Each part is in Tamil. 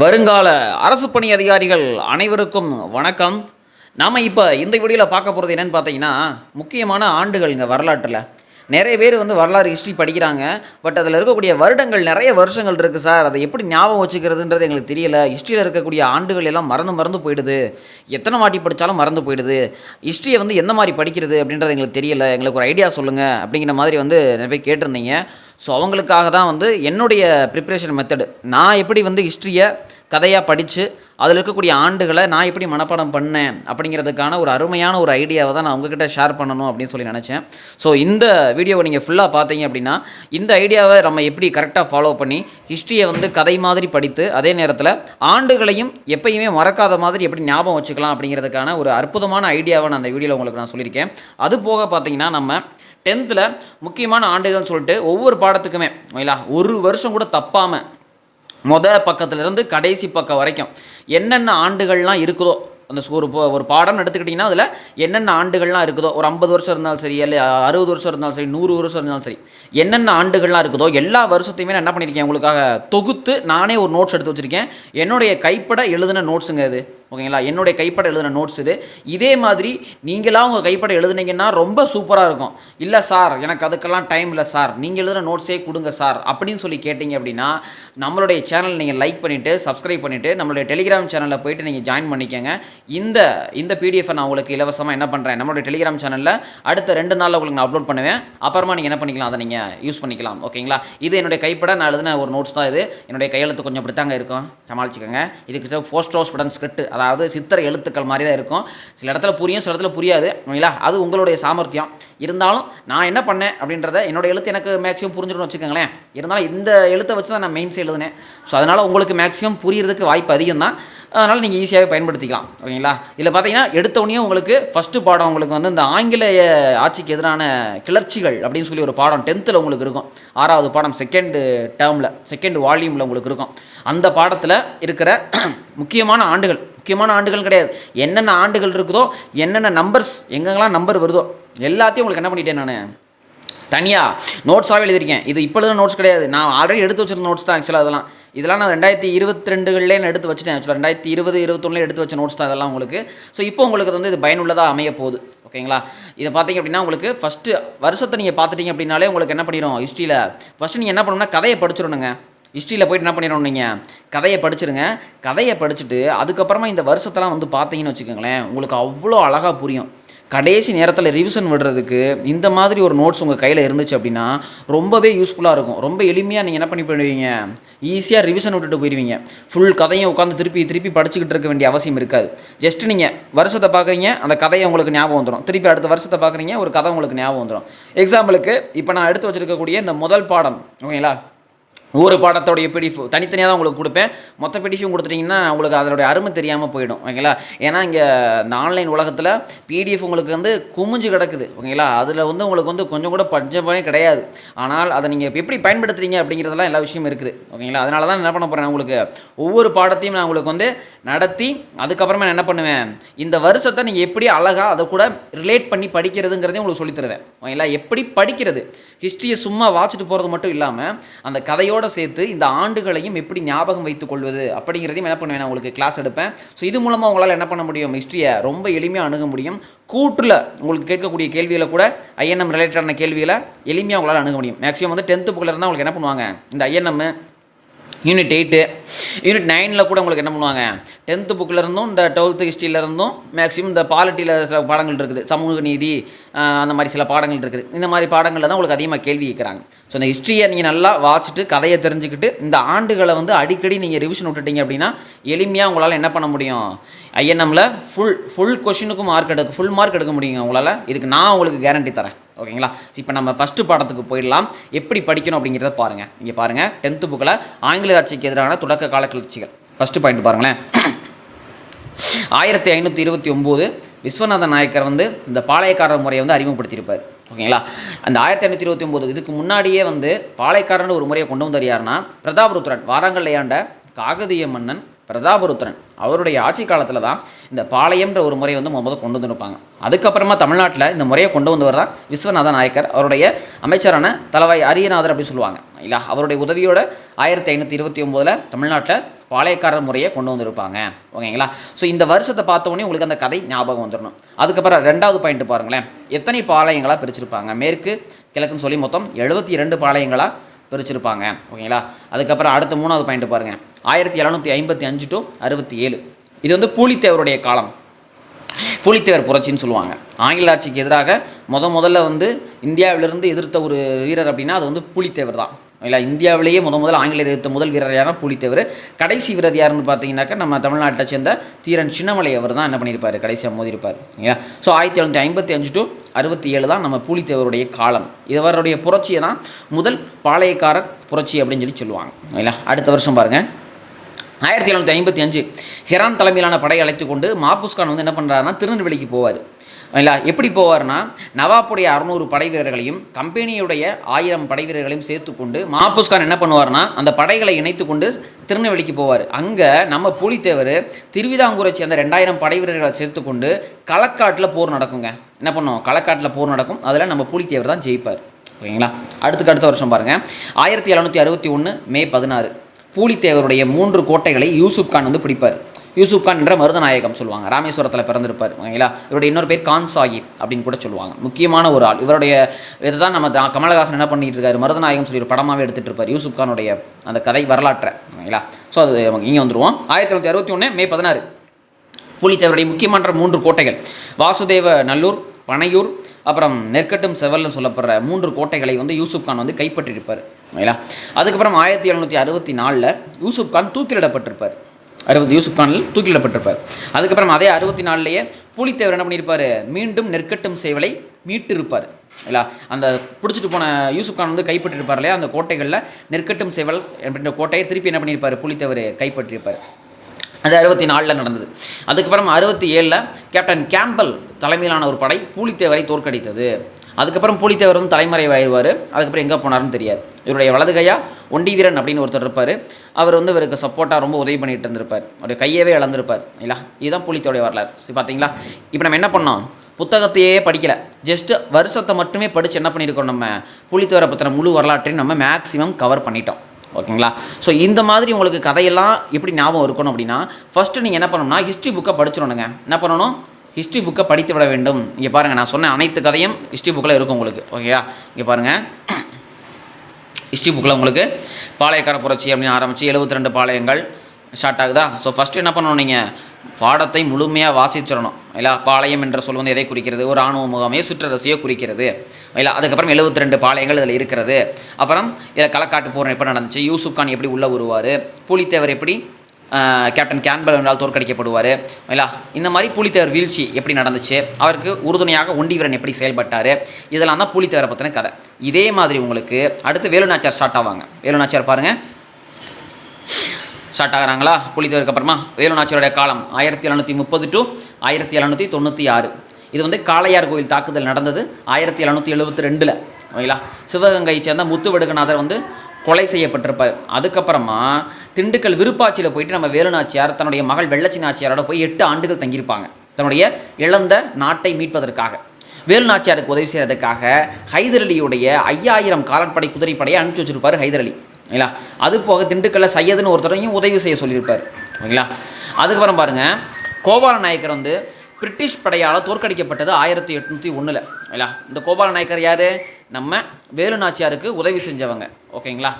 வருங்கால அரசு பணி அதிகாரிகள் அனைவருக்கும் வணக்கம். நாம் இப்போ இந்த வீடியோவில் பார்க்க போகிறது என்னென்னு பார்த்தீங்கன்னா, முக்கியமான ஆண்டுகள் இங்கே வரலாற்றில் நிறைய பேர் வரலாறு ஹிஸ்ட்ரி படிக்கிறாங்க. பட் அதில் இருக்கக்கூடிய வருடங்கள் நிறைய வருஷங்கள் இருக்குது சார். அதை எப்படி ஞாபகம் வச்சுக்கிறதுன்றது எங்களுக்கு தெரியல. ஹிஸ்ட்ரியில் இருக்கக்கூடிய ஆண்டுகள் எல்லாம் மறந்து போயிடுது. எத்தனை வாட்டி படித்தாலும் மறந்து போயிடுது. ஹிஸ்ட்ரியை எந்த மாதிரி படிக்கிறது அப்படின்றது எங்களுக்கு தெரியல. எங்களுக்கு ஒரு ஐடியா சொல்லுங்கள் அப்படிங்கிற மாதிரி நிறைய பேர் கேட்டிருந்தீங்க. ஸோ அவங்களுக்காக தான் என்னுடைய ப்ரிப்ரேஷன் மெத்தடு. நான் எப்படி ஹிஸ்ட்ரியை கதையாக படித்து அதில் இருக்கக்கூடிய ஆண்டுகளை நான் எப்படி மனப்பாடம் பண்ணேன் அப்படிங்கிறதுக்கான ஒரு அருமையான ஒரு ஐடியாவை தான் நான் உங்ககிட்ட ஷேர் பண்ணணும் அப்படின்னு சொல்லி நினச்சேன். ஸோ இந்த வீடியோவை நீங்கள் ஃபுல்லாக பார்த்தீங்க அப்படின்னா இந்த ஐடியாவை நம்ம எப்படி கரெக்டாக ஃபாலோ பண்ணி ஹிஸ்ட்ரியை கதை மாதிரி படித்து அதே நேரத்தில் ஆண்டுகளையும் எப்பயுமே மறக்காத மாதிரி எப்படி ஞாபகம் வச்சுக்கலாம் அப்படிங்கிறதுக்கான ஒரு அற்புதமான ஐடியாவை நான் அந்த வீடியோவில் உங்களுக்கு நான் சொல்லியிருக்கேன். அது போக பார்த்தீங்கன்னா நம்ம 10th முக்கியமான ஆண்டுகள்னு சொல்லிட்டு ஒவ்வொரு பாடத்துக்குமே ஒரு வருஷம் கூட தப்பாமல் பக்கத்துலேருந்து கடைசி பக்கம் வரைக்கும் என்னென்ன ஆண்டுகள்லாம் இருக்குதோ அந்த ஒரு பாடம் எடுத்துக்கிட்டிங்கன்னா அதில் என்னென்ன ஆண்டுகள்லாம் இருக்குதோ, ஒரு 50 வருஷம் இருந்தாலும் சரி, இல்லை 60 வருஷம் இருந்தாலும் சரி, 100 வருஷம் இருந்தாலும் சரி, என்னென்ன ஆண்டுகள்லாம் இருக்குதோ எல்லா வருஷத்தையுமே நான் என்ன பண்ணியிருக்கேன் உங்களுக்காக தொகுத்து நானே ஒரு நோட்ஸ் எடுத்து வச்சுருக்கேன். என்னுடைய கைப்பட எழுதின நோட்ஸுங்க இது. ஓகேங்களா, என்னுடைய கைப்பட எழுதின நோட்ஸ் இது. இதே மாதிரி நீங்களாம் உங்கள் கைப்பட எழுதுனீங்கன்னா ரொம்ப சூப்பராக இருக்கும். இல்லை சார் எனக்கு அதுக்கெல்லாம் டைம் இல்லை சார், நீங்கள் எழுதின நோட்ஸே கொடுங்க சார் அப்படின்னு சொல்லி கேட்டிங்க அப்படின்னா நம்மளுடைய சேனல் நீங்கள் லைக் பண்ணிவிட்டு சப்ஸ்கிரைப் பண்ணிவிட்டு நம்மளுடைய டெலிகிராம் சேனலில் போய்ட்டு நீங்கள் ஜாயின் பண்ணிக்கோங்க. இந்த பிடிஎஃபை நான் உங்களுக்கு இலவசமாக என்ன பண்ணுறேன், நம்மளுடைய டெலிகிராம் சேனலில் அடுத்த 2 நாளில் உங்களுக்கு நான் அப்லோட் பண்ணுவேன். அப்புறமா நீங்கள் என்ன பண்ணிக்கலாம், அதை நீங்கள் யூஸ் பண்ணிக்கலாம். ஓகேங்களா, இது என்னுடைய கைப்பட நான் எழுதின ஒரு நோட்ஸ் தான். இது என்னுடைய கையெழுத்து கொஞ்சம் அப்படித்தாங்க இருக்கும், சமாளிச்சுக்கோங்க. இதுக்கிட்ட போஸ்ட் ஹவுஸ் பட்டன் ஸ்கிரிப்ட், அதாவது சித்திர எழுத்துக்கள் மாதிரி தான் இருக்கும். சில இடத்துல புரியும், சில இடத்துல புரியாது. ஓகேங்களா, அது உங்களுடைய சாமர்த்தியம். இருந்தாலும் நான் என்ன பண்ணேன் அப்படின்றத என்னோட எழுத்து எனக்கு மேக்ஸிமம் புரிஞ்சிடும்னு வச்சுக்கோங்களேன். இருந்தாலும் இந்த எழுத்தை வச்சு தான் நான் மெயின்ஸ் எழுதுனேன். ஸோ அதனால் உங்களுக்கு மேக்ஸிமம் புரியறதுக்கு வாய்ப்பு அதிகம் தான். அதனால் நீங்கள் ஈஸியாகவே பயன்படுத்திக்கலாம். ஓகேங்களா, இதில் பார்த்தீங்கன்னா எடுத்தவொடனே உங்களுக்கு ஃபஸ்ட்டு பாடம் உங்களுக்கு இந்த ஆங்கிலேய ஆட்சிக்கு எதிரான கிளர்ச்சிகள் அப்படின்னு சொல்லி ஒரு பாடம் 10th உங்களுக்கு இருக்கும். 6வது பாடம் செகண்ட் வால்யூமில் உங்களுக்கு இருக்கும். அந்த பாடத்தில் இருக்கிற முக்கியமான ஆண்டுகள் கிடையாது, என்னென்ன ஆண்டுகள் இருக்குதோ, என்னென்ன நம்பர்ஸ் எங்கெங்கெல்லாம் நம்பர் வருதோ எல்லாத்தையும் உங்களுக்கு என்ன பண்ணிட்டேன், நான் தனியாக நோட்ஸாகவே எழுதியிருக்கேன். இது இப்போ எழுதுன நோட்ஸ் கிடையாது, நான் ஆல்ரெடி எடுத்து வச்சிருந்த நோட்ஸ் தான். ஆக்சுவலாக இதெல்லாம் நான் 2022 நான் எடுத்து வச்சுட்டேன். ஆக்சுவலாக 2020-21 எடுத்து வச்ச நோட்ஸ் தான் இதெல்லாம் உங்களுக்கு. ஸோ இப்போ உங்களுக்கு இது பயனுள்ளதாக அமைய போகுது. ஓகேங்களா, இதை பார்த்தீங்க அப்படின்னா உங்களுக்கு ஃபஸ்ட்டு வருஷத்தை நீங்கள் பார்த்துட்டீங்க அப்படின்னாலே உங்களுக்கு என்ன பண்ணிடும், ஹிஸ்ட்ரியில் ஃபஸ்ட்டு நீங்கள் என்ன பண்ணணும்னா கதையை படிச்சிடணுங்க. ஹிஸ்ட்ரியில் போய்ட்டு என்ன பண்ணிடணும், நீங்கள் கதையை படிச்சிருங்க. கதையை படிச்சுட்டு அதுக்கப்புறமா இந்த வருஷத்தெல்லாம் பார்த்தீங்கன்னு வச்சுக்கோங்களேன், உங்களுக்கு அவ்வளோ அழகாக புரியும். கடைசி நேரத்தில் ரிவிஷன் விடுறதுக்கு இந்த மாதிரி ஒரு நோட்ஸ் உங்கள் கையில் இருந்துச்சு அப்படின்னா ரொம்பவே யூஸ்ஃபுல்லாக இருக்கும். ரொம்ப எளிமையாக நீங்கள் என்ன பண்ணி போயிடுவீங்க, ஈஸியாக ரிவிஷன் விட்டுட்டு போயிடுவீங்க. ஃபுல் கதையும் உட்காந்து திருப்பி படிச்சுக்கிட்டு இருக்க வேண்டிய அவசியம் இருக்காது. ஜஸ்ட் நீங்கள் வருஷத்தை பார்க்குறீங்க, அந்த கதையை உங்களுக்கு ஞாபகம் வந்துடும். திருப்பி அடுத்த வருஷத்தை பார்க்குறீங்க, ஒரு கதை உங்களுக்கு ஞாபகம் வந்துடும். எக்ஸாம்பிளுக்கு இப்போ நான் எடுத்து வச்சுருக்கக்கூடிய இந்த முதல் பாடம், ஓகேங்களா, ஒரு பாடத்தோடைய பிடிஎஃப் தனித்தனியாக தான் உங்களுக்கு கொடுப்பேன். மொத்த பிடிஎஃப்பும் கொடுத்துட்டிங்கன்னா உங்களுக்கு அதோடைய அருமை தெரியாமல் போயிடும். ஓகேங்களா, ஏன்னா இங்கே இந்த ஆன்லைன் உலகத்தில் பிடிஎஃப் உங்களுக்கு குமிஞ்சு கிடக்குது. ஓகேங்களா, அதில் உங்களுக்கு கொஞ்சம் கூட பஞ்சமே கிடையாது. ஆனால் அதை நீங்கள் எப்படி பயன்படுத்துறீங்க அப்படிங்கிறதெல்லாம் எல்லா விஷயமும் இருக்குது. ஓகேங்களா, அதனால தான் என்ன பண்ண போகிறேன், உங்களுக்கு ஒவ்வொரு பாடத்தையும் நான் உங்களுக்கு நடத்தி அதுக்கப்புறமா நான் என்ன பண்ணுவேன், இந்த வருஷத்தை நீங்கள் எப்படி அழகாக அதை கூட ரிலேட் பண்ணி படிக்கிறதுங்கிறதையும் உங்களுக்கு சொல்லித்தருவேன். ஓகேங்களா, எப்படி படிக்கிறது, ஹிஸ்ட்ரியை சும்மா வாசிட்டு போகிறது மட்டும் இல்லாமல் அந்த கதையோடு சேர்த்து இந்த ஆண்டுகளையும் எப்படி ஞாபகம் வைத்துக் கொள்வது அப்படிங்கிறதையும் என்ன பண்ணுவேன், உங்களுக்கு கிளாஸ் எடுப்பேன். ஸோ இது மூலமாக உங்களால் என்ன பண்ண முடியும், ஹிஸ்ட்ரியை ரொம்ப எளிமையாக அணுக முடியும். கூற்றில் உங்களுக்கு கேட்கக்கூடிய கேள்விகளை கூட ஐஎன்எம் ரிலேட்டடான கேள்விகளை எளிமையாக உங்களால் அணுக முடியும். மேக்ஸிமம் 10th புக்கில் இருந்தால் உங்களுக்கு என்ன பண்ணுவாங்க, இந்த ஐஎன்எம் யூனிட் 8 யூனிட் 9 கூட உங்களுக்கு என்ன பண்ணுவாங்க, 10th புக்கில் இருந்தும் இந்த 12th ஹிஸ்ட்ரியில் இருந்தும் மேக்ஸிமம் இந்த பாலிட்டியில் சில பாடங்கள் இருக்குது, சமூக நீதி அந்த மாதிரி சில பாடங்கள் இருக்குது. இந்த மாதிரி பாடங்களில் தான் உங்களுக்கு அதிகமாக கேள்வி கேட்குறாங்க. ஸோ இந்த ஹிஸ்ட்ரியை நீங்கள் நல்லா வாசிட்டு கதையை தெரிஞ்சுக்கிட்டு இந்த ஆண்டுகளை அடிக்கடி நீங்கள் ரிவிஷன் விட்டுட்டீங்க அப்படின்னா எளிமையாக உங்களால் என்ன பண்ண முடியும், ஐஎன்எம்மில் ஃபுல் கொஷினுக்கும் ஃபுல் மார்க் எடுக்க முடியுங்க உங்களால். இதுக்கு நான் உங்களுக்கு கேரண்டி தரேன். ஓகேங்களா, இப்போ நம்ம ஃபஸ்ட்டு பாடத்துக்கு போயிடலாம். எப்படி படிக்கணும் அப்படிங்கிறத பாருங்கள். இங்கே பாருங்கள், 10th புக்கில் ஆங்கில ஆட்சிக்கு எதிரான தொடக்க கால கிளர்ச்சிகள். ஃபஸ்ட்டு பாயிண்ட் பாருங்களேன். 1529 விஸ்வநாத நாயக்கர் இந்த பாளையக்காரர் முறையை அறிமுகப்படுத்தியிருப்பார். ஓகேங்களா, அந்த 1529 இதுக்கு முன்னாடியே பாளையக்காரன் ஒரு முறையை கொண்டு வந்தார். யாருன்னா பிரதாபருத்ரன் வாராங்கல்லையாண்ட காகதிய மன்னன் பிரதாபருத்ரன் அவருடைய ஆட்சி காலத்தில் தான் இந்த பாளையம்ன்ற ஒரு முறையை வந்து முதல்ல கொண்டு வந்துருப்பாங்க. அதுக்கப்புறமா தமிழ்நாட்டில் இந்த முறையை கொண்டு வந்தவர் தான் விஸ்வநாத நாயக்கர். அவருடைய அமைச்சரான தலவாய் அரியநாதர் அப்படி சொல்லுவாங்க இல்லை, அவருடைய உதவியோட 1529 தமிழ்நாட்டில் பாளையக்காரர் முறையை கொண்டு வந்திருப்பாங்க. ஓகேங்களா? ஸோ இந்த வருஷத்தை பார்த்தோன்னே உங்களுக்கு அந்த கதை ஞாபகம் வந்துடணும். அதுக்கப்புறம் 2வது பாயிண்ட் பாருங்களேன், எத்தனை பாளையங்களாக பிரிச்சிருப்பாங்க? மேற்கு கிழக்குன்னு சொல்லி மொத்தம் 72 பாளையங்களாக பிரிச்சிருப்பாங்க. ஓகேங்களா? அதுக்கப்புறம் அடுத்த 3வது பாயிண்ட் பாருங்கள், 1755 to 67. இது வந்து பூலித்தேவருடைய காலம். பூலித்தேவர் புரட்சின்னு சொல்லுவாங்க. ஆங்கில ஆட்சிக்கு எதிராக முதல்ல வந்து இந்தியாவிலிருந்து எதிர்த்த ஒரு வீரர் அப்படின்னா அது வந்து பூலித்தேவர் தான். இல்லை, இந்தியாவிலேயே முதல்ல ஆங்கிலேயர் எதிர்த்த முதல் வீரர் யாருன்னா பூலித்தேவர். கடைசி வீரர் யாருன்னு பார்த்தீங்கன்னாக்கா நம்ம தமிழ்நாட்டை சேர்ந்த தீரன் சின்னமலை அவர் தான் என்ன பண்ணியிருப்பார், கடைசியாக மோதிருப்பார். ஓகேங்களா? ஸோ 1755 to 67 தான் நம்ம பூலித்தேவருடைய காலம். இவருடைய புரட்சியை தான் முதல் பாளையக்காரர் புரட்சி அப்படின்னு சொல்லுவாங்க. ஓகேங்களா? அடுத்த வருஷம் பாருங்கள், 1755 ஹெரான் தலைமையிலான படை அழைத்து கொண்டு மாபுஸ்கான் வந்து என்ன பண்ணுறாருன்னா திருநெல்வேலிக்கு போவார். இல்லை, எப்படி போவார்னா நவாப்புடைய 600 படை வீரர்களையும் கம்பெனியுடைய 1000 படை வீரர்களையும் சேர்த்து கொண்டு மாபுஸ்கான் என்ன பண்ணுவார்னா அந்த படைகளை இணைத்து கொண்டு திருநெல்வேலிக்கு போவார். அங்கே நம்ம பூலித்தேவர் திருவிதாங்கூரை சேர்ந்த 2000 படை வீரர்களை சேர்த்து கொண்டு களக்காட்டில் போர் நடக்குங்க. என்ன பண்ணுவோம், களக்காட்டில் போர் நடக்கும். அதில் நம்ம பூலித்தேவர் தான் ஜெயிப்பார். ஓகேங்களா? அடுத்த வருஷம் பாருங்கள், 1761 மே 16 பூலித்தேவருடைய 3 கோட்டைகளை யூசுப் கான் வந்து பிடிப்பார். யூசுப் கான் என்ற மருதநாயகம் சொல்லுவாங்க. ராமேஸ்வரத்தில் பிறந்திருப்பார். ஓகேங்களா? இவருடைய இன்னொரு பேர் கான் சாஹிப் அப்படின்னு கூட சொல்லுவாங்க. முக்கியமான ஒரு ஆள். இவருடைய இதை தான் நம்ம கமலஹாசன் என்ன பண்ணிட்டு இருக்காரு, மருதநாயகம் சொல்லி ஒரு படமாகவே எடுத்துகிட்டு இருப்பார் யூசுப் கானுடைய அந்த கதை வரலாற்றை. ஓகேங்களா? ஸோ அது இங்கே வந்துடுவோம். 1761 மே 16 பூலித்தேவருடைய முக்கியமான 3 கோட்டைகள் வாசுதேவ நல்லூர், பனையூர், அப்புறம் நெற்கட்டும் செவல்னு சொல்லப்படுற 3 கோட்டைகளை வந்து யூசுப் கான் வந்து கைப்பற்றியிருப்பார். ஓகேங்களா? அதுக்கப்புறம் 1764 யூசுப் கான் தூக்கிலிடப்பட்டிருப்பார். யூசுப் கானில் தூக்கிலிடப்பட்டிருப்பார். அதுக்கப்புறம் அதே 64லேயே பூலித்தேவர் என்ன பண்ணியிருப்பார், மீண்டும் நெற்கட்டும் சேவலை மீட்டிருப்பார். இல்லை, அந்த பிடிச்சிட்டு போன யூசுப் கான் வந்து கைப்பற்றிருப்பார் இல்லையா, அந்த கோட்டைகளில் நெற்கட்டும் சேவல் அப்படின்ற கோட்டையை திருப்பி என்ன பண்ணியிருப்பார், பூலித்தேவர் கைப்பற்றியிருப்பார். அது 64 நடந்தது. அதுக்கப்புறம் 67 கேப்டன் கேம்பல் தலைமையிலான ஒரு படை பூலித்தேவரை தோற்கடித்தது. அதுக்கப்புறம் பூலித்தேவர் வந்து தலைமறைவாயிருவார். அதுக்கப்புறம் எங்கே போனார்னு தெரியாது. இவருடைய வலது கையா ஒண்டி வீரன் அப்படின்னு ஒருத்தர் இருப்பார். அவர் வந்து இவருக்கு சப்போர்ட்டாக ரொம்ப உதவி பண்ணிட்டு இருந்திருப்பார். அவருடைய கையவே இழந்திருப்பார். இல்லை, இதுதான் பூலித்தேவருடைய வரலாறு. சரி, பார்த்தீங்களா? இப்போ நம்ம என்ன பண்ணோம், புத்தகத்தையே படிக்கலை, ஜஸ்ட்டு வருஷத்தை மட்டுமே படித்து என்ன பண்ணியிருக்கோம், நம்ம பூலித்தேவரை பற்றின முழு வரலாற்றையும் நம்ம மேக்ஸிமம் கவர் பண்ணிட்டோம். ஓகேங்களா? ஸோ இந்த மாதிரி உங்களுக்கு கதையெல்லாம் எப்படி ஞாபகம் இருக்கணும் அப்படின்னா ஃபஸ்ட்டு நீங்கள் என்ன பண்ணணும்னா ஹிஸ்ட்ரி புக்கை படிச்சிடணுங்க. என்ன பண்ணணும், ஹிஸ்ட்ரி புக்கை படித்து விட வேண்டும். இங்கே பாருங்கள், நான் சொன்ன அனைத்து கதையும் ஹிஸ்ட்ரி புக்கில் இருக்கும் உங்களுக்கு. ஓகேயா? இங்கே பாருங்கள், ஹிஸ்ட்ரி புக்கில் உங்களுக்கு பாளையக்கார புரட்சி அப்படின்னு ஆரம்பித்து 72 பாளையங்கள் ஸ்டார்ட் ஆகுதா. ஸோ ஃபஸ்ட்டு என்ன பண்ணணும், நீங்கள் பாடத்தை முழுமையாக வாசிச்சிடணும். இல்லை, பாளையம் என்ற சொல் வந்து எதை குறிக்கிறது, ஒரு இராணுவ முகாமையோ சிற்றரசையோ குறிக்கிறது. இல்லை, அதுக்கப்புறம் 72 பாளையங்கள் இதில் இருக்கிறது. அப்புறம் இதில் களக்காட்டு போர் எப்போ நடந்துச்சு, யூசுப் கான் எப்படி உள்ளே வருவார், பூலித்தேவர் எப்படி கேப்டன் கேம்பல் என்றால் தோற்கடிக்கப்படுவார். இல்லை, இந்த மாதிரி பூலித்தேவர் வீழ்ச்சி எப்படி நடந்துச்சு, அவருக்கு உறுதுணையாக ஒண்டி வீரன் எப்படி செயல்பட்டார், இதெல்லாம் தான் பூலித்தேவரை பற்றின கதை. இதே மாதிரி உங்களுக்கு அடுத்து வேலுநாச்சியார் ஸ்டார்ட் ஆவாங்க. வேலுநாச்சியார் பாருங்கள், ஸ்டார்ட் ஆகிறாங்களா பூலித்தேவருக்கு அப்புறமா. வேலுநாச்சியாருடைய காலம் 1730 to 1796. இது வந்து காளையார் கோவில் தாக்குதல் நடந்தது 1772. ஓகேங்களா? சிவகங்கையை சேர்ந்த முத்துவடுகநாதர் வந்து கொலை செய்யப்பட்டிருப்பார். அதுக்கப்புறமா திண்டுக்கல் விருப்பாட்சியில் போயிட்டு நம்ம வேலுநாச்சியார் தன்னுடைய மகள் வெள்ளச்சி நாச்சியாரோட போய் 8 ஆண்டுகள் தங்கியிருப்பாங்க தன்னுடைய இழந்த நாட்டை மீட்பதற்காக. வேலுநாச்சியாருக்கு உதவி செய்கிறதுக்காக ஹைதர் அலியுடைய 5000 காலாட்படை குதிரைப்படையை அனுப்பிச்சி வச்சிருப்பார் ஹைதர் அலி. ஓகேங்களா? அது போக திண்டுக்கல்ல சையதுன்னு ஒருத்தரையும் உதவி செய்ய சொல்லியிருப்பார். ஓகேங்களா? அதுக்கப்புறம் பாருங்கள், கோபால நாயக்கர் வந்து பிரிட்டிஷ் படையால் தோற்கடிக்கப்பட்டது 1801. இல்லையா? இந்த கோபால நாயக்கர் யார், நம்ம வேலுநாச்சியாருக்கு உதவி செஞ்சவங்க. ஓகேங்களா?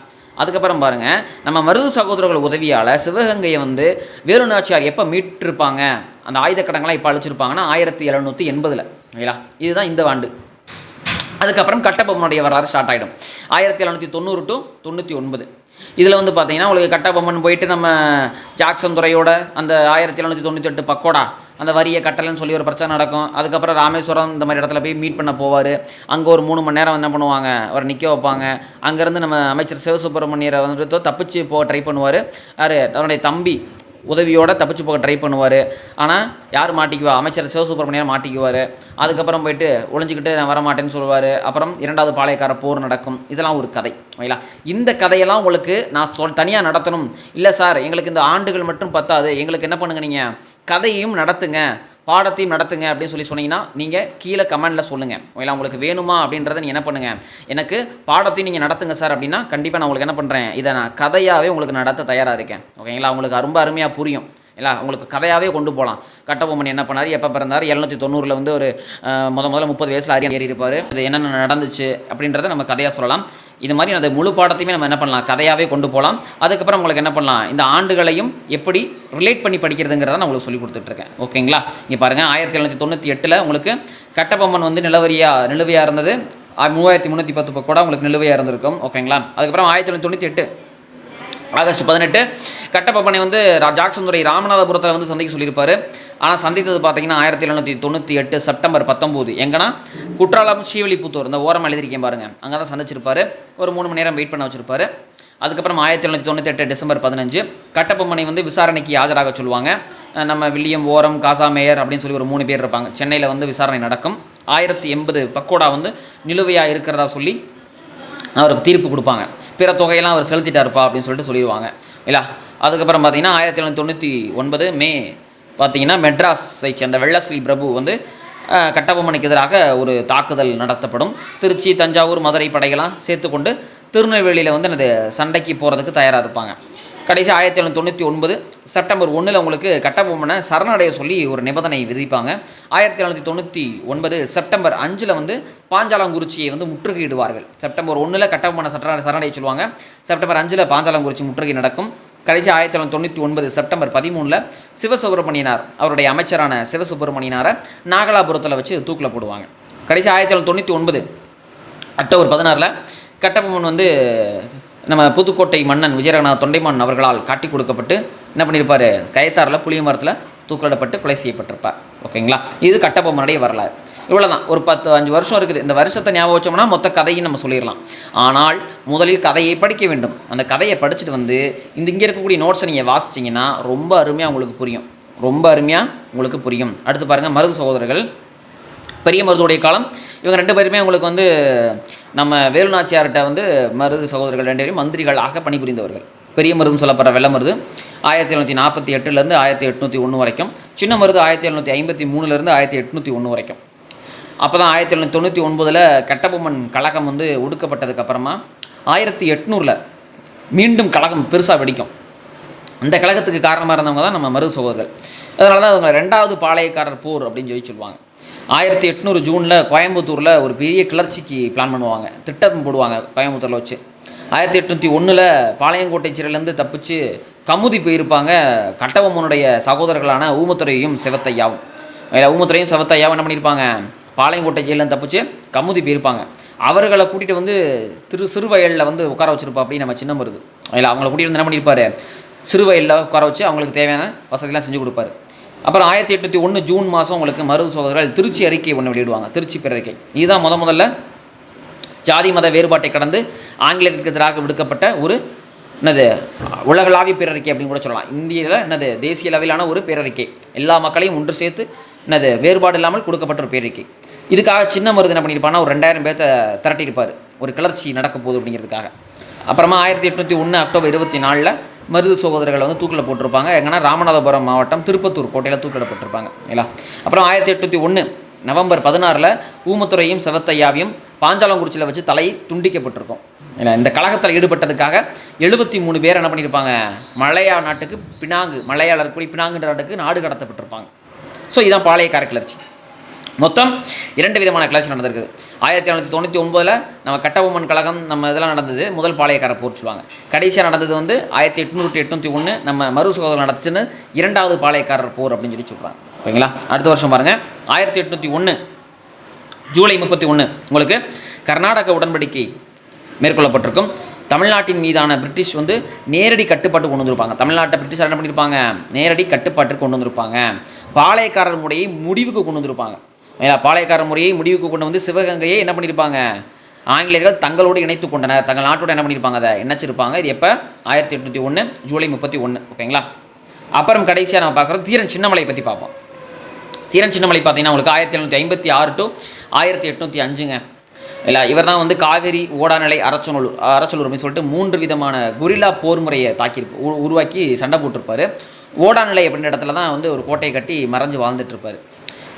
அதுக்கப்புறம் பாருங்கள், நம்ம மருது சகோதரர்கள் உதவியால் சிவகங்கையை வந்து வேலுநாச்சியார் எப்போ மீட்டிருப்பாங்க, அந்த ஆயுதக்கடங்களாம் இப்போ அழிச்சிருப்பாங்கன்னா 1780. ஓகேங்களா? இதுதான் இந்த ஆண்டு. அதுக்கப்புறம் கட்டபொம்மனுடைய வரலாறு ஸ்டார்ட் ஆகிடும் 1790 to 99. இதில் வந்து பார்த்தீங்கன்னா உங்களுக்கு கட்டபொம்மன் போயிட்டு நம்ம ஜாக்சன் துறையோட அந்த 1798 பக்கோடா அந்த வரியை கட்டலைன்னு சொல்லி ஒரு பிரச்சனை நடக்கும். அதுக்கப்புறம் ராமேஸ்வரம் இந்த மாதிரி இடத்துல போய் மீட் பண்ண போவார். அங்கே ஒரு 3 மணி நேரம் என்ன பண்ணுவாங்க, அவர் நிற்க வைப்பாங்க. அங்கேருந்து நம்ம அமைச்சர் சிவசுப்பிரமணியரை வந்துட்டு தப்பிச்சு போக ட்ரை பண்ணுவார். யார், தன்னுடைய தம்பி உதவியோடு தப்பிச்சு போக ட்ரை பண்ணுவார். ஆனால் யார் மாட்டிக்குவா? அமைச்சர் சிவசுப்பிரமணியன் மாட்டிக்குவார். அதுக்கப்புறம் போயிட்டு ஒளிஞ்சிக்கிட்டு நான் வரமாட்டேன்னு சொல்லுவார். அப்புறம் 2வது பாளையக்கார போர் நடக்கும். இதெல்லாம் ஒரு கதை. ஓகேங்களா? இந்த கதையெல்லாம் உங்களுக்கு நான் தனியாக நடத்தணும், இல்லை சார் எங்களுக்கு இந்த ஆண்டுகள் மட்டும் பத்தாது, எங்களுக்கு என்ன பண்ணுங்க, நீங்கள் கதையும் நடத்துங்க, பாடத்தையும் நடத்துங்க அப்படின்னு சொன்னீங்கன்னா நீங்கள் கீழே கமெண்டில் சொல்லுங்கள். ஓகேங்களா? உங்களுக்கு வேணுமா அப்படின்றத நீங்கள் என்ன பண்ணுங்கள், எனக்கு பாடத்தையும் நீங்கள் நடத்துங்க சார் அப்படின்னா கண்டிப்பாக நான் உங்களுக்கு என்ன பண்ணுறேன், இதை நான் கதையாகவே உங்களுக்கு நடத்த தயாராக இருக்கேன். ஓகேங்களா? உங்களுக்கு ரொம்ப அருமையாக புரியும். இல்லை உங்களுக்கு கதையாகவே கொண்டு போகலாம். கட்டபொம்மன் என்ன பண்ணார், எப்போ பிறந்தார், 790 வந்து ஒரு முதல்ல 30 வயசில் அரியணை ஏறி இருப்பார். இது என்னென்ன நடந்துச்சு அப்படின்றத நம்ம கதையாக சொல்லலாம். இது மாதிரி அந்த முழு பாடத்தையுமே நம்ம என்ன பண்ணலாம், கதையாகவே கொண்டு போகலாம். அதுக்கப்புறம் உங்களுக்கு என்ன பண்ணலாம், இந்த ஆண்டுகளையும் எப்படி ரிலேட் பண்ணி படிக்கிறதுங்கிறத நான் உங்களுக்கு சொல்லி கொடுத்துட்ருக்கேன். ஓகேங்களா? இங்கே பாருங்கள், 1798 உங்களுக்கு கட்டபொம்மன் வந்து நிலுவையாக இருந்தது. 3310 கூட உங்களுக்கு நிலுவையாக இருந்திருக்கும். ஓகேங்களா? அதுக்கப்புறம் 1798 ஆகஸ்ட் 18 கட்டபொம்மனை வந்து ஜாக்சன் துறை ராமநாதபுரத்தில் வந்து சந்திக்க சொல்லியிருப்பார். ஆனால் சந்தித்தது பார்த்தீங்கன்னா 1798 செப்டம்பர் 19 எங்கன்னா குற்றாலம் ஸ்ரீவில்லிபுத்தூர் இந்த ஓரம் எழுதியிருக்கேன் பாருங்கள், அங்கே தான் சந்திச்சிருப்பார். ஒரு 3 மணி நேரம் வெயிட் பண்ண வச்சுருப்பார். அதுக்கப்புறம் 1798 டிசம்பர் 15 கட்டபொம்மனை வந்து விசாரணைக்கு ஆஜராக சொல்லுவாங்க. நம்ம வில்லியம் ஓரம் காசா மேயர் அப்படின்னு சொல்லி ஒரு 3 பேர் இருப்பாங்க. சென்னையில் வந்து விசாரணை நடக்கும். 1080 பக்கோடா வந்து நிலுவையாக இருக்கிறதா சொல்லி அவருக்கு தீர்ப்பு கொடுப்பாங்க. பிற தொகையெல்லாம் அவர் செலுத்திட்டாருப்பா அப்படின்னு சொல்லிட்டு சொல்லிடுவாங்க. இல்லை அதுக்கப்புறம் பார்த்தீங்கன்னா 1799 மே பார்த்தீங்கன்னா மெட்ராஸை சேர்ந்த வெள்ளஸ்ரீ பிரபு வந்து கட்டபொம்மனுக்கு எதிராக ஒரு தாக்குதல் நடத்தப்படும். திருச்சி, தஞ்சாவூர், மதுரை படைகளாம் சேர்த்துக்கொண்டு திருநெல்வேலியில் வந்து அந்த சண்டைக்கு போகிறதுக்கு தயாராக இருப்பாங்க. கடைசி 1799 செப்டம்பர் 1 உங்களுக்கு கட்டபொம்மனை சரணடைய சொல்லி ஒரு நிபந்தனை விதிப்பாங்க. 1799 செப்டம்பர் 5 வந்து பாஞ்சாலங்குறிச்சியை வந்து முற்றுகையிடுவார்கள். செப்டம்பர் 1 கட்டபொம்மனை சரணடைய சொல்லுவாங்க. செப்டம்பர் 5 பாஞ்சாலங்குறிச்சி முற்றுகை நடக்கும். கடைசி 1799 செப்டம்பர் 13 சிவசுப்பிரமணியனார் அவருடைய அமைச்சரான சிவசுப்பிரமணியனாரை நாகலாபுரத்தில் வச்சு தூக்கில் போடுவாங்க. கடைசி 1799 அக்டோபர் 16 கட்டபொம்மன் வந்து நம்ம புதுக்கோட்டை மன்னன் விஜயரகநாத தொண்டைமான் அவர்களால் காட்டி கொடுக்கப்பட்டு என்ன பண்ணியிருப்பார், கயத்தாரில் புளிய மரத்தில் தூக்கிலிடப்பட்டு கொலை செய்யப்பட்டிருப்பார். ஓகேங்களா? இது கட்டபொம்மனுடைய வரலாறு. இவ்வளோ தான். ஒரு 10-5 வருஷம் இருக்குது. இந்த வருஷத்தை ஞாபகம் வச்சோம்னா மொத்த கதையும் நம்ம சொல்லிடலாம். ஆனால் முதலில் கதையை படிக்க வேண்டும். அந்த கதையை படிச்சுட்டு வந்து இங்கே இருக்கக்கூடிய நோட்ஸை நீங்கள் வாசிச்சிங்கன்னா ரொம்ப அருமையாக உங்களுக்கு புரியும். அடுத்து பாருங்கள், மருது சகோதரர்கள். பெரிய மருதுடைய காலம். இவங்க 2 பேருமே உங்களுக்கு வந்து நம்ம வேலுநாச்சியார்கிட்ட வந்து மருது சகோதரர்கள் 2 பேரும் மந்திரிகளாக பணிபுரிந்தவர்கள். பெரிய மருதுன்னு சொல்லப்படுற வெள்ள மருது 1748 1801 வரைக்கும், சின்ன மருது 1753 1801 வரைக்கும். அப்போ தான் 1799 கட்டபொம்மன் கழகம் வந்து ஒடுக்கப்பட்டதுக்கப்புறமா 1800 மீண்டும் கழகம் பெருசாக வெடிக்கும். அந்த கழகத்துக்கு காரணமாக இருந்தவங்க தான் நம்ம மருது சகோதரர்கள். அதனால தான் அவங்க 2வது பாளையக்காரர் போர் அப்படின்னு சொல்லுவாங்க. 1800 ஜூனில் கோயம்புத்தூரில் ஒரு பெரிய கிளர்ச்சிக்கு பிளான் பண்ணுவாங்க, திட்டம் போடுவாங்க கோயம்புத்தூரில் வச்சு. 1801 பாளையங்கோட்டை சிறையிலேருந்து தப்பிச்சு கமுதி போயிருப்பாங்க கட்டபொம்மனுடைய சகோதரர்களான ஊமத்துறையும் சிவத்தையாவும். என்ன பண்ணியிருப்பாங்க, பாளையங்கோட்டை ஜெயிலேருந்து தப்பிச்சு கமுதி போயிருப்பாங்க. அவர்களை கூட்டிகிட்டு வந்து சிறுவயலில் வந்து உட்கார வச்சுருப்பா அப்படி நம்ம சின்ன மருது. அதில் அவங்கள கூட்டிகிட்டு வந்து என்ன பண்ணியிருப்பார், சிறுவயலில் உட்கார வச்சு அவங்களுக்கு தேவையான வசதியெல்லாம் செஞ்சு கொடுப்பாரு. அப்புறம் 1801 ஜூன் மாதம் உங்களுக்கு மருது சகோதரர்கள் திருச்சி அறிக்கை ஒன்று வெளியிடுவாங்க, திருச்சி பேரறிக்கை. இதுதான் முதல்ல ஜாதி மத வேறுபாட்டை கடந்து ஆங்கிலேயருக்கு எதிராக விடுக்கப்பட்ட ஒரு உலகளாவிய பேரறிக்கை அப்படின்னு கூட சொல்லலாம். இந்தியாவில் தேசிய அளவிலான ஒரு பேரறிக்கை, எல்லா மக்களையும் ஒன்று சேர்த்து வேறுபாடு இல்லாமல் கொடுக்கப்பட்ட ஒரு பேரறிக்கை. இதுக்காக சின்ன மருது என்ன பண்ணியிருப்பாங்கன்னா ஒரு 2000 பேர்த்த திரட்டியிருப்பார், ஒரு கிளர்ச்சி நடக்க போகுது அப்படிங்கிறதுக்காக. அப்புறமா 1801 அக்டோபர் 24 மருது சகோதரர்களை வந்து தூக்கில் போட்டிருப்பாங்க. எங்கன்னா ராமநாதபுரம் மாவட்டம் திருப்பத்தூர் கோட்டையில் தூக்கிடப்பட்டிருப்பாங்க. இல்லை அப்புறம் 1801 நவம்பர் 16 ஊமத்துறையும் சிவத்தையாவையும் பாஞ்சாலங்குறிச்சியில் வச்சு தலை துண்டிக்கப்பட்டிருக்கும். இல்லை இந்த கழகத்தில் ஈடுபட்டதுக்காக 73 பேர் என்ன பண்ணியிருப்பாங்க, மலையா நாட்டுக்கு மலையாளர் கூடி பினாங்குன்ற நாட்டுக்கு நாடு கடத்தப்பட்டிருப்பாங்க. ஸோ இதுதான் பாளையக்கார கிளர்ச்சி. மொத்தம் 2 விதமான கிளர்ச்சி நடந்திருக்குது. 1799 நம்ம கட்டபொம்மன் கழகம் நம்ம இதெல்லாம் நடந்தது, முதல் பாளையக்கார போர் சொல்லுவாங்க. கடைசியாக நடந்தது வந்து 1800 801 நம்ம மருது சகோதரர்கள் நடத்துச்சுன்னு 2வது பாளையக்காரர் போர் அப்படின்னு சொல்கிறாங்க. ஓகேங்களா? அடுத்த வருஷம் பாருங்கள், 1801 ஜூலை 31 உங்களுக்கு கர்நாடக உடன்படிக்கை மேற்கொள்ளப்பட்டிருக்கும். தமிழ்நாட்டின் மீதான பிரிட்டிஷ் வந்து நேரடி கட்டுப்பாட்டு கொண்டு வந்திருப்பாங்க. தமிழ்நாட்டை பிரிட்டிஷ் என்ன பண்ணியிருப்பாங்க, நேரடி கட்டுப்பாட்டுக்கு கொண்டு வந்திருப்பாங்க. பாளையக்காரர் முறையை முடிவுக்கு கொண்டு வந்திருப்பாங்க. பாளையக்காரர் முறையை முடிவுக்கு கொண்டு வந்து சிவகங்கையை என்ன பண்ணியிருப்பாங்க, ஆங்கிலேயர்கள் தங்களோடு இணைத்து கொண்டனர், தங்கள் நாட்டோடு என்ன பண்ணியிருப்பாங்க, அதை இணைச்சிருப்பாங்க. இது எப்போ, 1801 ஜூலை 31. ஓகேங்களா? அப்புறம் கடைசியாக நம்ம பார்க்குறோம் தீரன் சின்னமலை பற்றி பார்ப்போம். தீரன் சின்னமலை பார்த்தீங்கன்னா உங்களுக்கு 1756 to 1805ங்க. இல்லை, இவர் தான் வந்து காவேரி, ஓடாநிலை, அரச்சலூர் அப்படின்னு சொல்லிட்டு 3 விதமான குரில்லா போர் முறையை உருவாக்கி சண்டை போட்டிருப்பார். ஓடாநிலை அப்படின்ற இடத்துல தான் வந்து ஒரு கோட்டையை கட்டி மறைஞ்சு வாழ்ந்துட்டு இருப்பார்.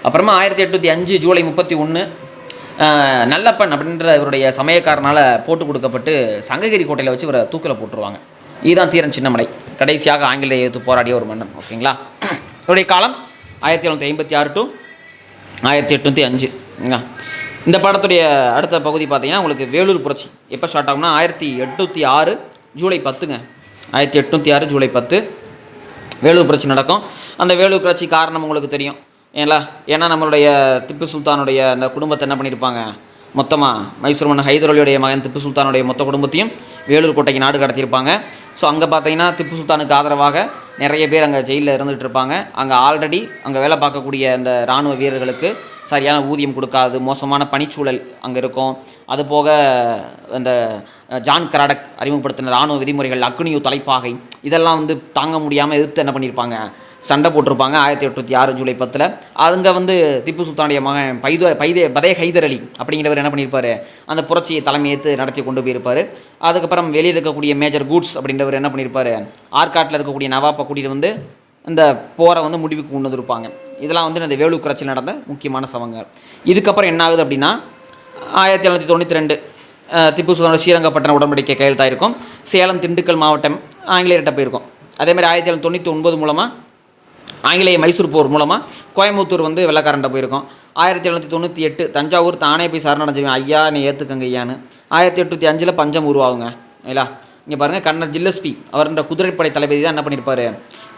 அப்புறமா 1805 ஜூலை 31 நல்லப்பன் அப்படின்ற இவருடைய சமயக்காரனால் போட்டு கொடுக்கப்பட்டு சங்ககிரி கோட்டையில் வச்சு இவரை தூக்கில் போட்டுருவாங்க. இதுதான் தீரன் சின்னமலை, கடைசியாக ஆங்கிலேய எதிர்த்து போராடிய ஒரு மன்னன். ஓகேங்களா. இவருடைய காலம் 1756 to 1805. இந்த பாடத்துடைய அடுத்த பகுதி பார்த்தீங்கன்னா உங்களுக்கு வேலூர் புரட்சி எப்போ ஸ்டார்ட் ஆகும்னா 1806 ஜூலை 10ங்க. 1806 ஜூலை 10 வேலூர் புரட்சி நடக்கும். அந்த வேலூர் புரட்சி காரணம் உங்களுக்கு தெரியும் ஏன்னா நம்மளுடைய திப்பு சுல்தானுடைய அந்த குடும்பத்தை என்ன பண்ணியிருப்பாங்க, மொத்தமாக மைசூர் மன்னன் ஹைதர் அலியுடைய மகன் திப்பு சுல்தானுடைய மொத்த குடும்பத்தையும் வேலூர் கோட்டைக்கு நாடு கடத்தியிருப்பாங்க. ஸோ அங்கே பார்த்தீங்கன்னா திப்பு சுல்தானுக்கு ஆதரவாக நிறைய பேர் அங்கே ஜெயிலில் இருந்துகிட்டு இருப்பாங்க. அங்கே ஆல்ரெடி அங்கே வேலை பார்க்கக்கூடிய அந்த இராணுவ வீரர்களுக்கு சரியான ஊதியம் கொடுக்காது, மோசமான பணிச்சூழல் அங்கே இருக்கும். அதுபோக அந்த ஜான் கராடக் அறிமுகப்படுத்தின இராணுவ விதிமுறைகள், அக்னியு தலைப்பாகை, இதெல்லாம் வந்து தாங்க முடியாமல் எதிர்த்து என்ன பண்ணியிருப்பாங்க, சண்டை போட்டிருப்பாங்க 1806 ஜூலை 10. அங்கே வந்து திப்பு சுல்தானுடைய மகன் பதே ஹைதர் அலி அப்படிங்கிறவர் என்ன பண்ணியிருப்பார், அந்த புரட்சியை தலைமையேற்று நடத்தி கொண்டு போயிருப்பார். அதுக்கப்புறம் வெளியில் இருக்கக்கூடிய மேஜர் கூட்ஸ் அப்படின்றவர் என்ன பண்ணியிருப்பார், ஆற்காட்டில் இருக்கக்கூடிய நவாப்பை கூட்டிகிட்டு வந்து இந்த போரை வந்து முடிவுக்கு கொண்டு வந்திருப்பாங்க. இதெல்லாம் வந்து இந்த வேலூர் புரட்சியில் நடந்த முக்கியமான சம்பவங்கள். இதுக்கப்புறம் என்ன ஆகுது அப்படின்னா 1792 திப்பு சுல்தானோட ஸ்ரீரங்கப்பட்டண உடன்படிக்கை கையெழுத்தாயிருக்கும். சேலம், திண்டுக்கல் மாவட்டம் ஆங்கிலேயர்கிட்ட போயிருக்கும். அதேமாதிரி 1799 மூலமாக ஆங்கிலேய மைசூர் போர் மூலமாக கோயம்புத்தூர் வந்து வெள்ளக்காரன்ட்ட போயிருக்கோம். 1798 தஞ்சாவூர் தானே போய் சரணடைஞ்சுவேன், ஐயா நீ ஏற்றுக்கங்க ஐயான்னு. 1805 பஞ்சம் உருவாகுங்க. இல்லையா, இங்கே பாருங்கள், கர்னல் ஜில்லஸ்பி அவர்ன்ற குதிரைப்படை தளபதி தான் என்ன பண்ணியிருப்பார்,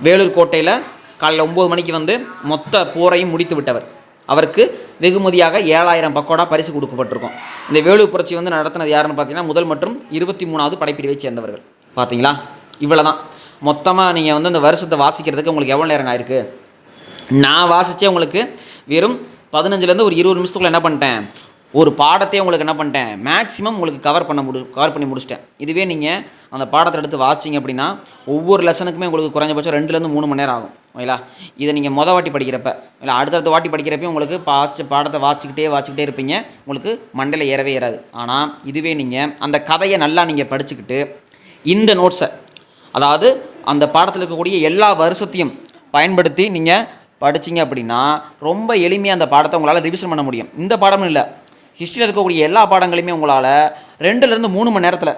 வேலூர் கோட்டையில் காலையில் 9 மணிக்கு வந்து மொத்த போரையும் முடித்து விட்டவர். அவருக்கு வெகுமதியாக 7000 பக்கோடா பரிசு கொடுக்கப்பட்டிருக்கும். இந்த வேலூர் புரட்சி வந்து நடத்தினது யாருன்னு பார்த்தீங்கன்னா முதல் மற்றும் 23வது படைப்பிரிவை சேர்ந்தவர்கள். பார்த்தீங்களா, இவ்வளோ தான் மொத்தமாக. நீங்கள் வந்து இந்த வருஷத்தை வாசிக்கிறதுக்கு உங்களுக்கு எவ்வளோ நேரம் ஆயிருக்கு, நான் வாசித்தே உங்களுக்கு வெறும் 15லேருந்து ஒரு 20 நிமிஷத்துக்குள்ள என்ன பண்ணிட்டேன், ஒரு பாடத்தையே உங்களுக்கு என்ன பண்ணிட்டேன், மேக்ஸிமம் உங்களுக்கு கவர் பண்ணி முடிச்சிட்டேன். இதுவே நீங்கள் அந்த பாடத்தை எடுத்து வாசிங்க அப்படின்னா ஒவ்வொரு லெசனுக்குமே உங்களுக்கு குறைஞ்சபட்சம் 2லேருந்து 3 மணி நேரம் ஆகும். ஓகேங்களா. இதை நீங்கள் வாட்டி படிக்கிறப்ப இல்லை அடுத்தடுத்த வாட்டி படிக்கிறப்பையும் உங்களுக்கு பாடத்தை வாசிக்கிட்டே இருப்பீங்க, உங்களுக்கு மண்டையில் ஏறவே ஏறாது. ஆனால் இதுவே நீங்கள் அந்த கதையை நல்லா நீங்கள் படிச்சுக்கிட்டு இந்த நோட்ஸை, அதாவது அந்த பாடத்தில் இருக்கக்கூடிய எல்லா வருஷத்தையும் பயன்படுத்தி நீங்கள் படிச்சிங்க அப்படின்னா ரொம்ப எளிமையாக அந்த பாடத்தை உங்களால் ரிவிஷன் பண்ண முடியும். இந்த பாடமும் இல்லை, ஹிஸ்ட்ரியில் இருக்கக்கூடிய எல்லா பாடங்களையுமே உங்களால் 2லேருந்து 3 மணி நேரத்தில்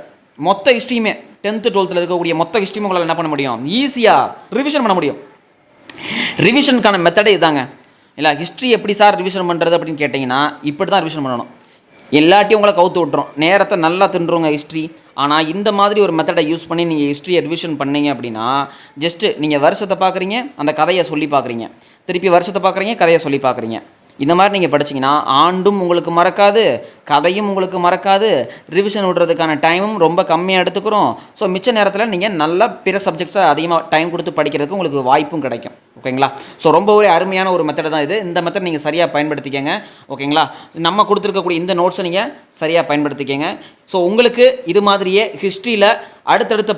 மொத்த ஹிஸ்ட்ரியுமே 10th 12th இருக்கக்கூடிய மொத்த ஹிஸ்ட்ரியுமே உங்களால் என்ன பண்ண முடியும், ஈஸியாக ரிவிஷன் பண்ண முடியும். ரிவிஷனுக்கான மெத்தடே இதாங்க. இல்லை, ஹிஸ்ட்ரி எப்படி சார் ரிவிஷன் பண்ணுறது அப்படின்னு கேட்டிங்கன்னா இப்படி தான் ரிவிஷன் பண்ணணும். எல்லாத்தையும் உங்களை கவுத்து விட்டுரும், நேரத்தை நல்லா தின்றுங்க ஹிஸ்ட்ரி. ஆனால் இந்த மாதிரி ஒரு மெத்தடை யூஸ் பண்ணி நீங்கள் ஹிஸ்ட்ரியை ரிவிஷன் பண்ணீங்க அப்படின்னா ஜஸ்ட்டு நீங்கள் வருஷத்தை பார்க்குறீங்க, அந்த கதையை சொல்லி பார்க்குறீங்க, திருப்பி வருஷத்தை பார்க்குறீங்க, கதையை சொல்லி பார்க்குறீங்க. இந்த மாதிரி நீங்கள் படிச்சிங்கன்னா ஆண்டும் உங்களுக்கு மறக்காது, கதையும் உங்களுக்கு மறக்காது, ரிவிஷன் விடுறதுக்கான டைமும் ரொம்ப கம்மியாக எடுத்துக்கிறோம். ஸோ மிச்ச நேரத்தில் நீங்கள் நல்லா பிற சப்ஜெக்ட்ஸை அதிகமாக டைம் கொடுத்து படிக்கிறதுக்கு உங்களுக்கு வாய்ப்பும் கிடைக்கும். ஓகேங்களா. ஸோ ரொம்பவே அருமையான ஒரு மெத்தட் தான் இது. இந்த மெத்தட் நீங்கள் சரியாக பயன்படுத்திக்கங்க. ஓகேங்களா. நம்ம கொடுத்துருக்கக்கூடிய இந்த நோட்ஸை நீங்கள் சரியாக பயன்படுத்திக்கங்க. ஸோ உங்களுக்கு இது மாதிரியே ஹிஸ்ட்ரியில் அடுத்தடுத்த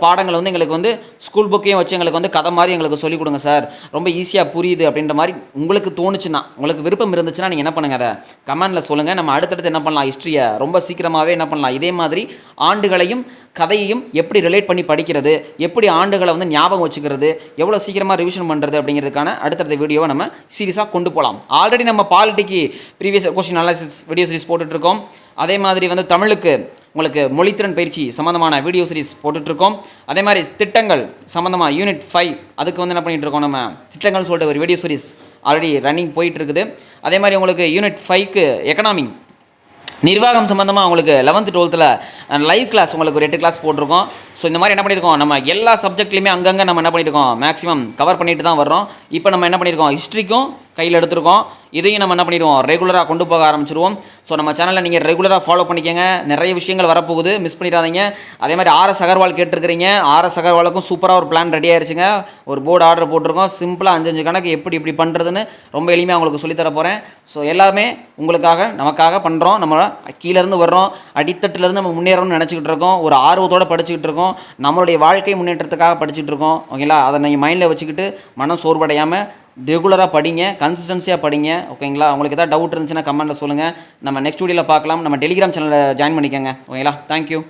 பாடங்கள் வந்து எங்களுக்கு வந்து ஸ்கூல் புக்கையும் வச்சு எங்களுக்கு வந்து கதை மாதிரி எங்களுக்கு சொல்லிக் கொடுங்க சார், ரொம்ப ஈஸியாக புரியுது அப்படின்ற மாதிரி உங்களுக்கு தோணுச்சுன்னா, உங்களுக்கு விருப்பம் இருந்துச்சுன்னா நீங்கள் என்ன பண்ணுங்கள், அதை கமெண்டில் சொல்லுங்கள். நம்ம அடுத்தடுத்து என்ன பண்ணலாம், ஹிஸ்ட்ரியை ரொம்ப சீக்கிரமாகவே என்ன பண்ணலாம், இதே மாதிரி ஆண்டுகளையும் கதையையும் எப்படி ரிலேட் பண்ணி படிக்கிறது, எப்படி ஆண்டுகளை வந்து ஞாபகம் வச்சுக்கிறது, எவ்வளோ சீக்கிரமாக ரிவிஷன் பண்ணுறது அப்படிங்கிறதுக்கான அடுத்தடுத்த வீடியோவை நம்ம சீரியஸாக கொண்டு போகலாம். ஆல்ரெடி நம்ம பாலிட்டிக்கு previous question analysis video series போட்டுட்ருக்கோம். அதே மாதிரி வந்து தமிழுக்கு உங்களுக்கு மொழித்திறன் பயிற்சி சம்மந்தமான வீடியோ சீரிஸ் போட்டுட்ருக்கோம். அதே மாதிரி திட்டங்கள் சம்மந்தமாக யூனிட் 5 அதுக்கு வந்து என்ன பண்ணிகிட்ருக்கோம், நம்ம திட்டங்கள்னு சொல்லிட்டு ஒரு வீடியோ சீரிஸ் ஆல்ரெடி ரன்னிங் போயிட்டுருக்குது. அதே மாதிரி உங்களுக்கு யூனிட் 5க்கு எக்கனாமி நிர்வாகம் சம்மந்தமாக உங்களுக்கு 11th 12th லைவ் கிளாஸ் உங்களுக்கு ஒரு 8 கிளாஸ் போட்டிருக்கோம். ஸோ இந்த மாதிரி என்ன பண்ணியிருக்கோம், நம்ம எல்லா சப்ஜெக்ட்லையுமே அங்கங்கே நம்ம என்ன பண்ணியிருக்கோம், மேக்ஸிமம் கவர் பண்ணிட்டு தான் வர்றோம். இப்போ நம்ம என்ன பண்ணியிருக்கோம், ஹிஸ்ட்ரிக்கும் கையில் எடுத்திருக்கோம். இதையும் நம்ம என்ன பண்ணிடுவோம், ரெகுலராக கொண்டு போக ஆரம்பிச்சிருவோம். ஸோ நம்ம சேனலில் நீங்கள் ரெகுலராக ஃபாலோ பண்ணிக்கங்க, நிறைய விஷயங்கள் வரப்போகுது, மிஸ் பண்ணிடாதீங்க. அதே மாதிரி ஆர்எஸ் அகர்வால் கேட்டிருக்கிறீங்க, ஆர்எஸ் அகர்வாலுக்கும் சூப்பராக ஒரு பிளான் ரெடி ஆயிருச்சுங்க. ஒரு போர்டு ஆர்டர் போட்டிருக்கோம், சிம்பிளாக 5 கணக்கு எப்படி இப்படி பண்ணுறதுன்னு ரொம்ப எளிமையாக உங்களுக்கு சொல்லித்தர போகிறேன். ஸோ எல்லாமே உங்களுக்காக நமக்காக பண்ணுறோம். நம்ம கீழேருந்து வர்றோம், அடித்தட்டிலேருந்து நம்ம முன்னேறணும்னு நினச்சிக்கிட்டு இருக்கோம், ஒரு ஆர்வத்தோடு படிச்சுக்கிட்டு இருக்கோம், நம்மளுடைய வாழ்க்கை முன்னேற்றத்துக்காக படிச்சுட்டு இருக்கோம். ஓகேங்களா, அதை நீங்கள் மைண்டில் வச்சுக்கிட்டு மனம் சோர்வடையாமல் ரெகுலராக படிங்க, கன்சிஸ்டன்சியாக படிங்க. ஓகேங்களா, உங்களுக்கு ஏதாவது டவுட் இருந்துச்சுன்னா கமெண்ட்டில் சொல்லுங்கள். நம்ம நெக்ஸ்ட் வீடியோவில் பார்க்கலாம். நம்ம டெலிகிராம் சேனலில் ஜாயின் பண்ணிக்கோங்க. ஓகேங்களா, தேங்க்யூ.